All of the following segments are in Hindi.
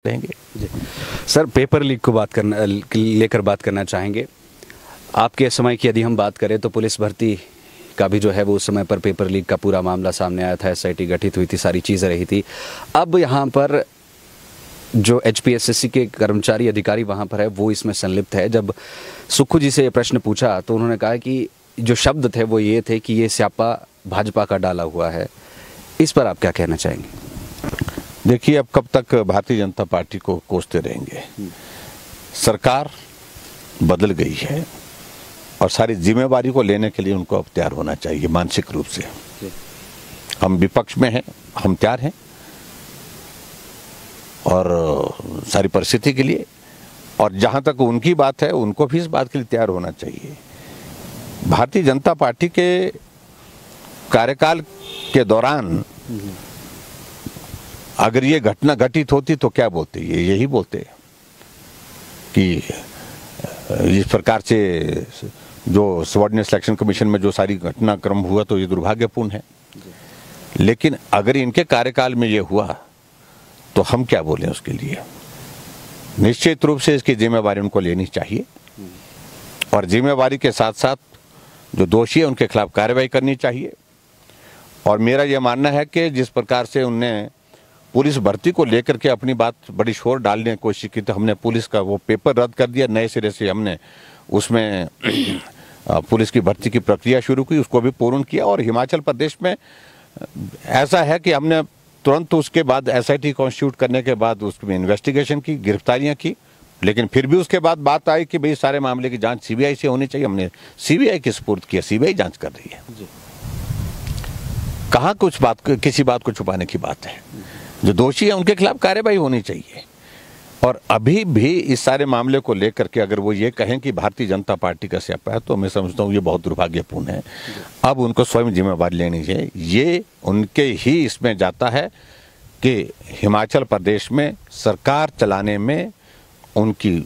रहेंगे। जी सर, पेपर लीक को लेकर बात करना चाहेंगे। आपके समय की यदि हम बात करें तो पुलिस भर्ती का भी जो है वो उस समय पर पेपर लीक का पूरा मामला सामने आया था, एसआईटी गठित हुई थी, सारी चीज़ें रही थी। अब यहाँ पर जो एचपीएससी के कर्मचारी अधिकारी वहाँ पर है वो इसमें संलिप्त है। जब सुक्खू जी से ये प्रश्न पूछा तो उन्होंने कहा कि जो शब्द थे वो ये थे कि ये स्यापा भाजपा का डाला हुआ है। इस पर आप क्या कहना चाहेंगे? देखिए, अब कब तक भारतीय जनता पार्टी को कोसते रहेंगे। सरकार बदल गई है और सारी जिम्मेवारी को लेने के लिए उनको अब तैयार होना चाहिए मानसिक रूप से। हम विपक्ष में हैं, हम तैयार हैं और सारी परिस्थिति के लिए, और जहां तक उनकी बात है उनको भी इस बात के लिए तैयार होना चाहिए। भारतीय जनता पार्टी के कार्यकाल के दौरान अगर ये घटना घटित होती तो क्या बोलते? ये यही बोलते कि इस प्रकार से जो सबऑर्डिनेट सिलेक्शन कमीशन में जो सारी घटनाक्रम हुआ तो ये दुर्भाग्यपूर्ण है। लेकिन अगर इनके कार्यकाल में ये हुआ तो हम क्या बोलें उसके लिए? निश्चित रूप से इसकी जिम्मेवारी उनको लेनी चाहिए और जिम्मेवारी के साथ साथ जो दोषी है उनके खिलाफ कार्रवाई करनी चाहिए। और मेरा ये मानना है कि जिस प्रकार से उनने पुलिस भर्ती को लेकर के अपनी बात बड़ी शोर डालने की कोशिश की, तो हमने पुलिस का वो पेपर रद्द कर दिया, नए सिरे से हमने उसमें पुलिस की भर्ती की प्रक्रिया शुरू की, उसको भी पूर्ण किया। और हिमाचल प्रदेश में ऐसा है कि हमने तुरंत उसके बाद एसआईटी कॉन्स्टिट्यूट करने के बाद उसमें इन्वेस्टिगेशन की, गिरफ्तारियां की, लेकिन फिर भी उसके बाद बात आई कि भाई सारे मामले की जांच सीबीआई से होनी चाहिए। हमने सीबीआई की सुपुर्द किया, सीबीआई जांच कर रही है। कहाँ कुछ बात, किसी बात को छुपाने की बात है? जो दोषी है उनके खिलाफ कार्रवाई होनी चाहिए। और अभी भी इस सारे मामले को लेकर के अगर वो ये कहें कि भारतीय जनता पार्टी का स्यापा है तो मैं समझता हूँ ये बहुत दुर्भाग्यपूर्ण है। अब उनको स्वयं जिम्मेवारी लेनी चाहिए। ये उनके ही इसमें जाता है कि हिमाचल प्रदेश में सरकार चलाने में उनकी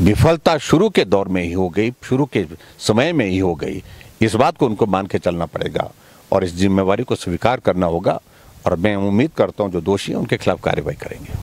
विफलता शुरू के दौर में ही हो गई, शुरू के समय में ही हो गई। इस बात को उनको मान के चलना पड़ेगा और इस जिम्मेवारी को स्वीकार करना होगा। और मैं उम्मीद करता हूं जो दोषी हैं उनके खिलाफ कार्रवाई करेंगे।